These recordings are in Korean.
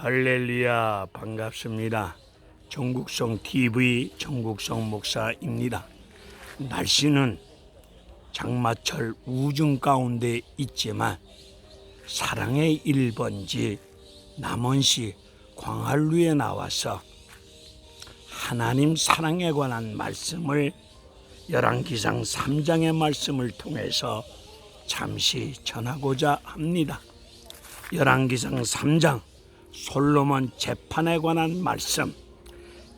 할렐루야, 반갑습니다. 정국성 TV 정국성 목사입니다. 날씨는 장마철 우중 가운데 있지만 사랑의 1번지 남원시 광활루에 나와서 하나님 사랑에 관한 말씀을 열왕기상 3장의 말씀을 통해서 잠시 전하고자 합니다. 열왕기상 3장 솔로몬 재판에 관한 말씀,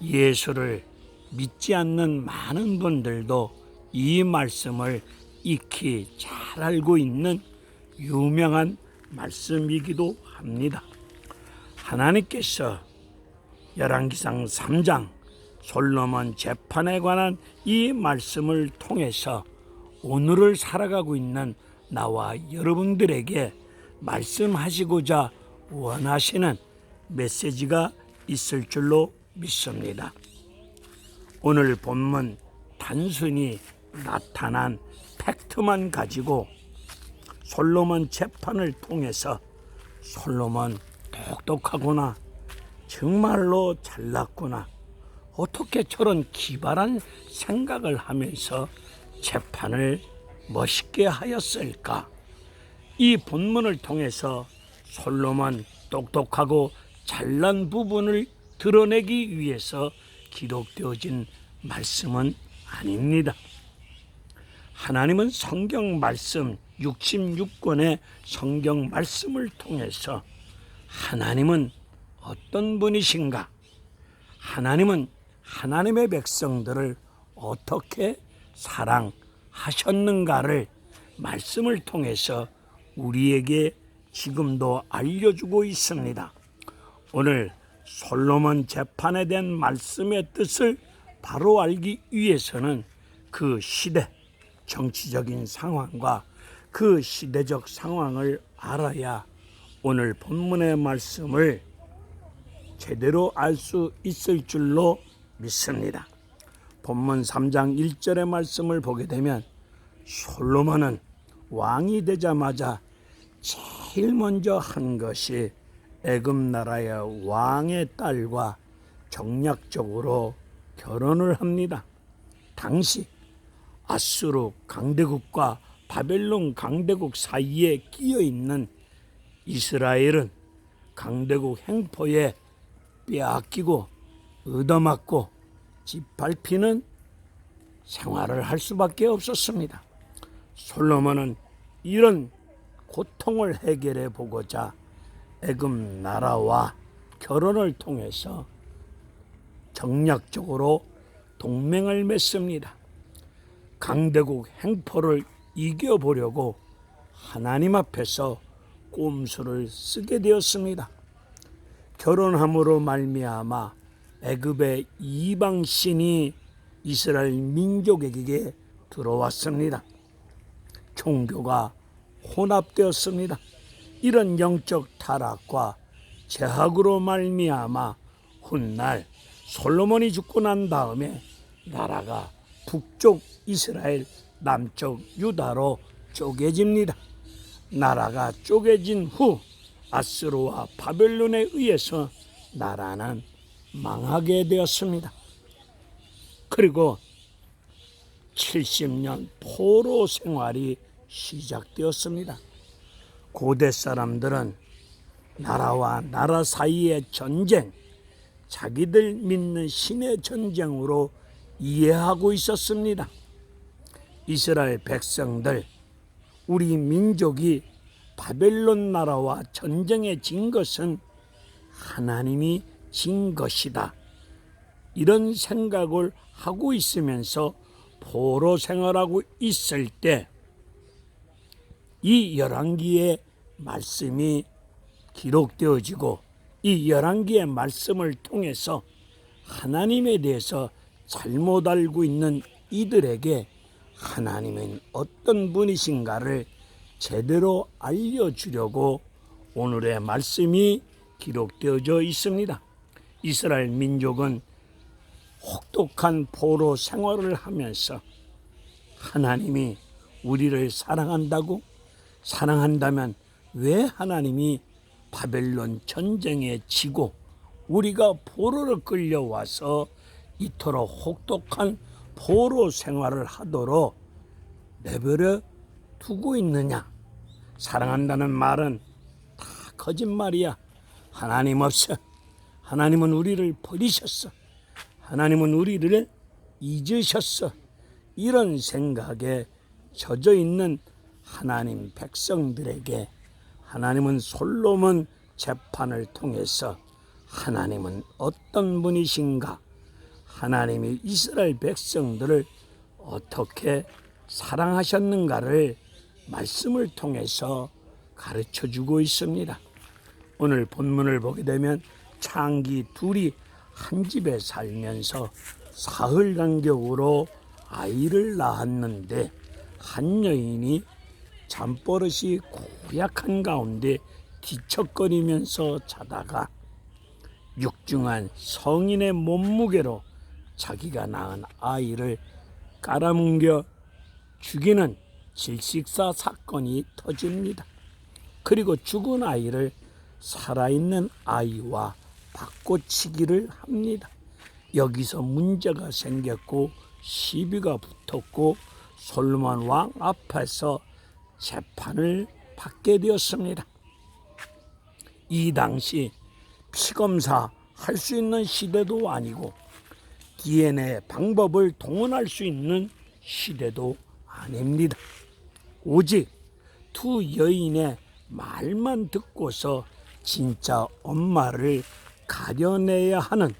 예수를 믿지 않는 많은 분들도 이 말씀을 익히 잘 알고 있는 유명한 말씀이기도 합니다. 하나님께서 열왕기상 3장 솔로몬 재판에 관한 이 말씀을 통해서 오늘을 살아가고 있는 나와 여러분들에게 말씀하시고자 원하시는 메시지가 있을 줄로 믿습니다. 오늘 본문 단순히 나타난 팩트만 가지고 솔로몬 재판을 통해서 솔로몬 똑똑하구나, 정말로 잘났구나, 어떻게 저런 기발한 생각을 하면서 재판을 멋있게 하였을까? 이 본문을 통해서 솔로몬 똑똑하고 잘난 부분을 드러내기 위해서 기록되어진 말씀은 아닙니다. 하나님은 성경 말씀 66권의 성경 말씀을 통해서 하나님은 어떤 분이신가? 하나님은 하나님의 백성들을 어떻게 사랑하셨는가를 말씀을 통해서 우리에게 지금도 알려주고 있습니다. 오늘 솔로몬 재판에 대한 말씀의 뜻을 바로 알기 위해서는 그 시대 정치적인 상황과 그 시대적 상황을 알아야 오늘 본문의 말씀을 제대로 알 수 있을 줄로 믿습니다. 본문 3장 1절의 말씀을 보게 되면 솔로몬은 왕이 되자마자 제일 먼저 한 것이 애굽 나라의 왕의 딸과 정략적으로 결혼을 합니다. 당시 아수르 강대국과 바벨론 강대국 사이에 끼어 있는 이스라엘은 강대국 행포에 빼앗기고 얻어맞고 짓밟히는 생활을 할 수밖에 없었습니다. 솔로몬은 이런 고통을 해결해 보고자 애굽 나라와 결혼을 통해서 정략적으로 동맹을 맺습니다. 강대국 행포를 이겨보려고 하나님 앞에서 꼼수를 쓰게 되었습니다. 결혼함으로 말미암아 애굽의 이방신이 이스라엘 민족에게 들어왔습니다. 종교가 혼합되었습니다. 이런 영적 타락과 제약으로 말미암아 훗날 솔로몬이 죽고 난 다음에 나라가 북쪽 이스라엘, 남쪽 유다로 쪼개집니다. 나라가 쪼개진 후 아수르와 바벨론에 의해서 나라는 망하게 되었습니다. 그리고 70년 포로 생활이 시작되었습니다. 고대 사람들은 나라와 나라 사이의 전쟁, 자기들 믿는 신의 전쟁으로 이해하고 있었습니다. 이스라엘 백성들, 우리 민족이 바벨론 나라와 전쟁에 진 것은 하나님이 진 것이다, 이런 생각을 하고 있으면서 포로 생활하고 있을 때 이 열왕기의 말씀이 기록되어지고 이 열왕기의 말씀을 통해서 하나님에 대해서 잘못 알고 있는 이들에게 하나님은 어떤 분이신가를 제대로 알려주려고 오늘의 말씀이 기록되어져 있습니다. 이스라엘 민족은 혹독한 포로 생활을 하면서 하나님이 우리를 사랑한다고? 사랑한다면 왜 하나님이 바벨론 전쟁에 지고 우리가 포로로 끌려와서 이토록 혹독한 포로 생활을 하도록 내버려 두고 있느냐? 사랑한다는 말은 다 거짓말이야. 하나님 없어. 하나님은 우리를 버리셨어. 하나님은 우리를 잊으셨어. 이런 생각에 젖어 있는 하나님 백성들에게 하나님은 솔로몬 재판을 통해서 하나님은 어떤 분이신가? 하나님이 이스라엘 백성들을 어떻게 사랑하셨는가를 말씀을 통해서 가르쳐주고 있습니다. 오늘 본문을 보게 되면 창기 둘이 한 집에 살면서 사흘 간격으로 아이를 낳았는데 한 여인이 잠버릇이 고약한 가운데 뒤척거리면서 자다가 육중한 성인의 몸무게로 자기가 낳은 아이를 깔아뭉겨 죽이는 질식사 사건이 터집니다. 그리고 죽은 아이를 살아있는 아이와 바꿔치기를 합니다. 여기서 문제가 생겼고 시비가 붙었고 솔로몬 왕 앞에서 재판을 받게 되었습니다. 이 당시 피검사 할 수 있는 시대도 아니고 DNA 방법을 동원할 수 있는 시대도 아닙니다. 오직 두 여인의 말만 듣고서 진짜 엄마를 가려내야 하는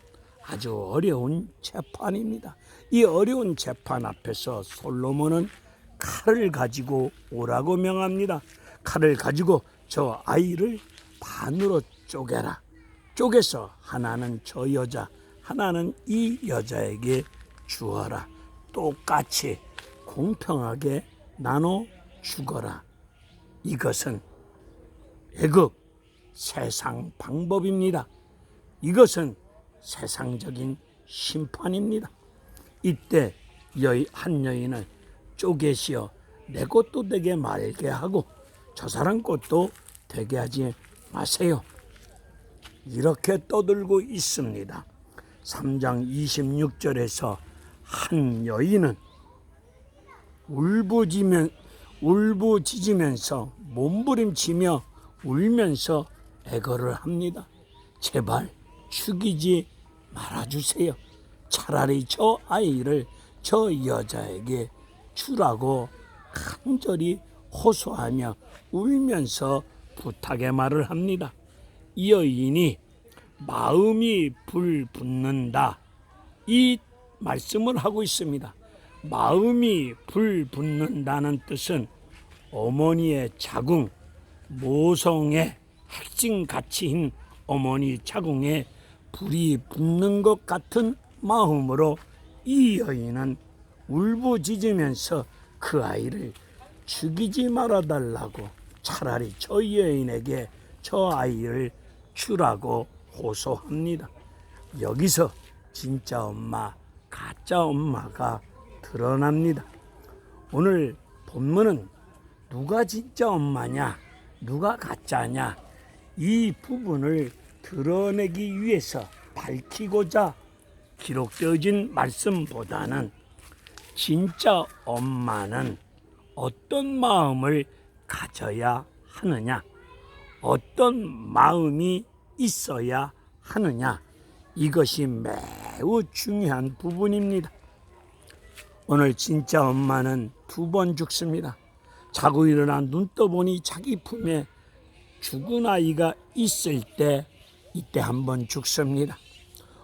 아주 어려운 재판입니다. 이 어려운 재판 앞에서 솔로몬은 칼을 가지고 오라고 명합니다. 칼을 가지고 저 아이를 반으로 쪼개라. 쪼개서 하나는 저 여자, 하나는 이 여자에게 주어라. 똑같이 공평하게 나눠 주거라. 이것은 애국 세상 방법입니다. 이것은 세상적인 심판입니다. 이때 한 여인을 쪼개시어 내 것도 되게 말게 하고 저 사람 것도 되게 하지 마세요. 이렇게 떠들고 있습니다. 3장 26절에서 한 여인은 울부짖으면서 몸부림치며 울면서 애걸을 합니다. 제발 죽이지 말아주세요. 차라리 저 아이를 저 여자에게 주라고 간절히 호소하며 울면서 부탁의 말을 합니다. 이 여인이 마음이 불붙는다, 이 말씀을 하고 있습니다. 마음이 불붙는다는 뜻은 어머니의 자궁, 모성의 핵심 가치인 어머니 자궁에 불이 붙는 것 같은 마음으로 이 여인은 울부짖으면서 그 아이를 죽이지 말아달라고, 차라리 저 여인에게 저 아이를 주라고 호소합니다. 여기서 진짜 엄마, 가짜 엄마가 드러납니다. 오늘 본문은 누가 진짜 엄마냐, 누가 가짜냐, 이 부분을 드러내기 위해서 밝히고자 기록되어진 말씀보다는 진짜 엄마는 어떤 마음을 가져야 하느냐, 어떤 마음이 있어야 하느냐, 이것이 매우 중요한 부분입니다. 오늘 진짜 엄마는 2번 죽습니다. 자고 일어나 눈 떠보니 자기 품에 죽은 아이가 있을 때, 이때 한 번 죽습니다.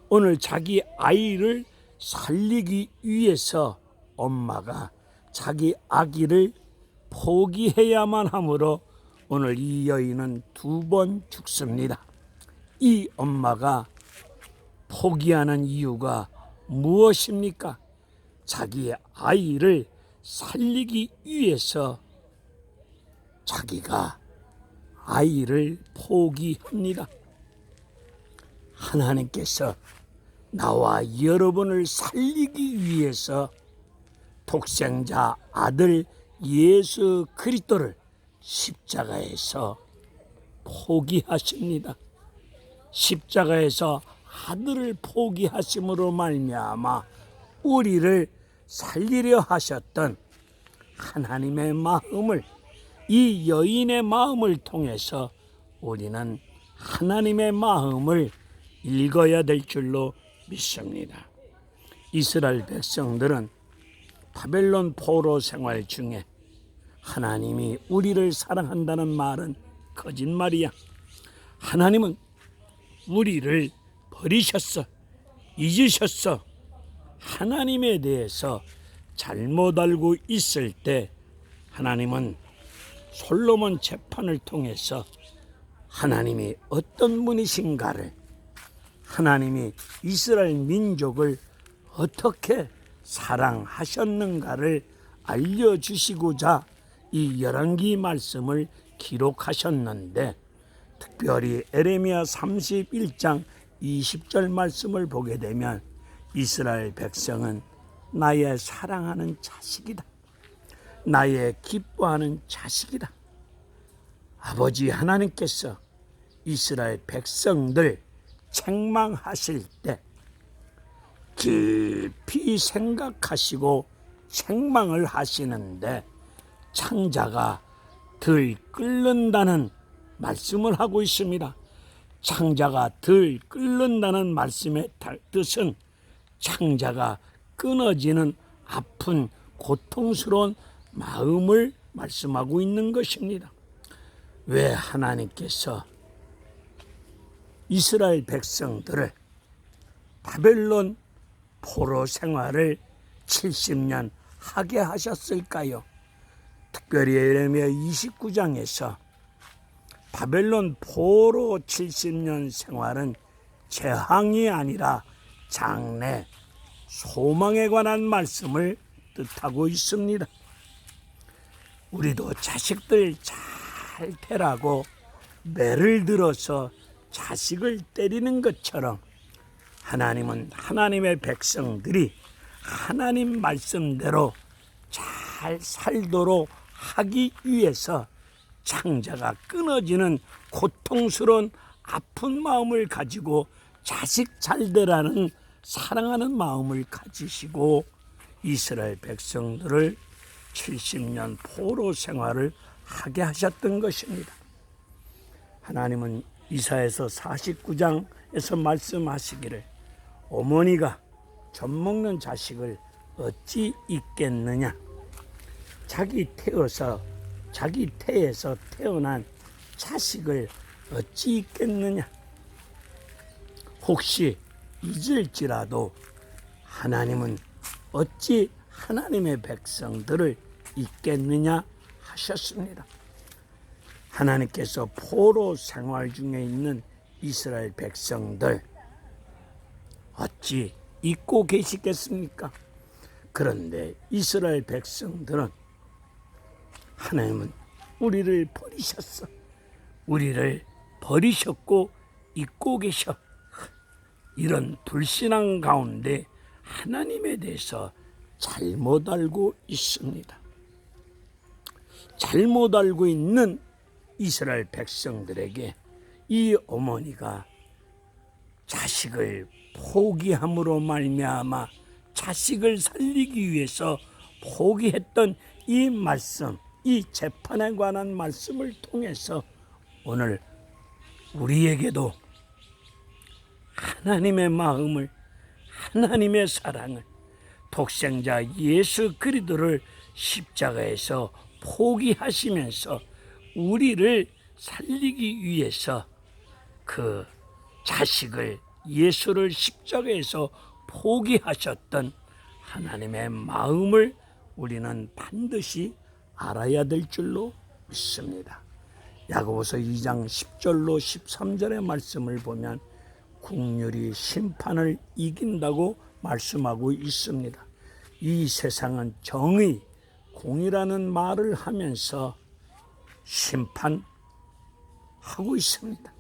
오늘 자기 아이를 살리기 위해서 엄마가 자기 아기를 포기해야만 하므로 오늘 이 여인은 2번 죽습니다. 이 엄마가 포기하는 이유가 무엇입니까? 자기 아이를 살리기 위해서 자기가 아이를 포기합니다. 하나님께서 나와 여러분을 살리기 위해서 독생자 아들 예수 그리스도를 십자가에서 포기하십니다. 십자가에서 아들을 포기하심으로 말미암아 우리를 살리려 하셨던 하나님의 마음을, 이 여인의 마음을 통해서 우리는 하나님의 마음을 읽어야 될 줄로 믿습니다. 이스라엘 백성들은 바벨론 포로 생활 중에 하나님이 우리를 사랑한다는 말은 거짓말이야. 하나님은 우리를 버리셨어, 잊으셨어. 하나님에 대해서 잘못 알고 있을 때 하나님은 솔로몬 재판을 통해서 하나님이 어떤 분이신가를, 하나님이 이스라엘 민족을 어떻게 사랑하셨는가를 알려주시고자 이 열왕기 말씀을 기록하셨는데, 특별히 에레미야 31장 20절 말씀을 보게 되면 이스라엘 백성은 나의 사랑하는 자식이다, 나의 기뻐하는 자식이다. 아버지 하나님께서 이스라엘 백성들 책망하실 때 깊이 생각하시고 책망을 하시는데 창자가 덜 끓는다는 말씀을 하고 있습니다. 창자가 덜 끓는다는 말씀의 뜻은 창자가 끊어지는 아픈 고통스러운 마음을 말씀하고 있는 것입니다. 왜 하나님께서 이스라엘 백성들을 바벨론 포로 생활을 70년 하게 하셨을까요? 특별히 에레미야 29장에서 바벨론 포로 70년 생활은 재앙이 아니라 장래, 소망에 관한 말씀을 뜻하고 있습니다. 우리도 자식들 잘 되라고 매를 들어서 자식을 때리는 것처럼 하나님은 하나님의 백성들이 하나님 말씀대로 잘 살도록 하기 위해서 창자가 끊어지는 고통스러운 아픈 마음을 가지고 자식 잘 되라는 사랑하는 마음을 가지시고 이스라엘 백성들을 70년 포로 생활을 하게 하셨던 것입니다. 하나님은 이사야서 49장에서 말씀하시기를 어머니가 젖먹는 자식을 어찌 잊겠느냐, 자기 태에서 태어난 자식을 어찌 잊겠느냐. 혹시 잊을지라도 하나님은 어찌 하나님의 백성들을 잊겠느냐 하셨습니다. 하나님께서 포로 생활 중에 있는 이스라엘 백성들 어찌 잊고 계시겠습니까? 그런데 이스라엘 백성들은 하나님은 우리를 버리셨어, 우리를 버리셨고 잊고 계셔. 이런 불신앙 가운데 하나님에 대해서 잘못 알고 있습니다. 잘못 알고 있는 이스라엘 백성들에게 이 어머니가 자식을 포기함으로 말미암아 자식을 살리기 위해서 포기했던 이 말씀, 이 재판에 관한 말씀을 통해서 오늘 우리에게도 하나님의 마음을, 하나님의 사랑을, 독생자 예수 그리스도를 십자가에서 포기하시면서 우리를 살리기 위해서 그 자식을, 예수를 십자가에서 포기하셨던 하나님의 마음을 우리는 반드시 알아야 될 줄로 믿습니다. 야고보서 2장 10절로 13절의 말씀을 보면 긍휼이 심판을 이긴다고 말씀하고 있습니다. 이 세상은 정의, 공의라는 말을 하면서 심판하고 있습니다.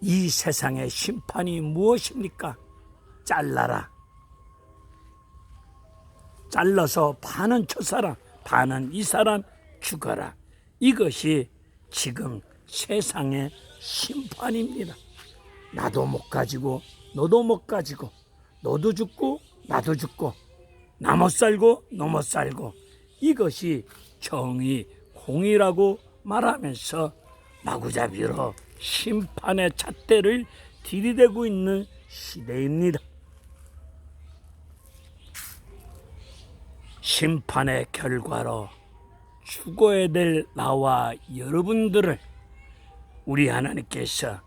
이 세상의 심판이 무엇입니까? 잘라라. 잘라서 반은 저 사람, 반은 이 사람 죽어라. 이것이 지금 세상의 심판입니다. 나도 못 가지고 너도 못 가지고, 너도 죽고 나도 죽고, 나 못 살고 너 못 살고, 이것이 정의, 공의라고 말하면서 마구잡이로 심판의 잣대를 들이대고 있는 시대입니다. 심판의 결과로 죽어야 될 나와 여러분들을 우리 하나님께서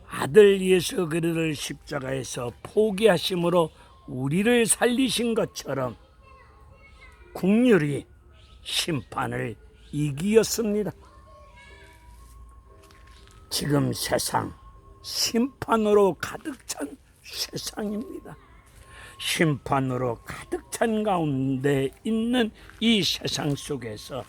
아들 예수 그리스도를 십자가에서 포기하심으로 우리를 살리신 것처럼 국률이 심판을 이기었습니다. 지금 세상 심판으로 가득 찬 세상입니다. 심판으로 가득 찬 가운데 있는 이 세상 속에서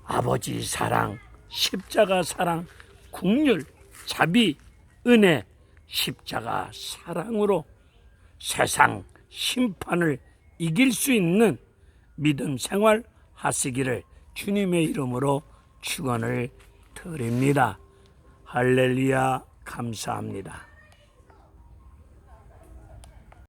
아버지 사랑, 십자가 사랑, 국률, 자비, 은혜, 십자가 사랑으로 세상 심판을 이길 수 있는 믿음 생활 하시기를 주님의 이름으로 축원을 드립니다. 할렐루야, 감사합니다.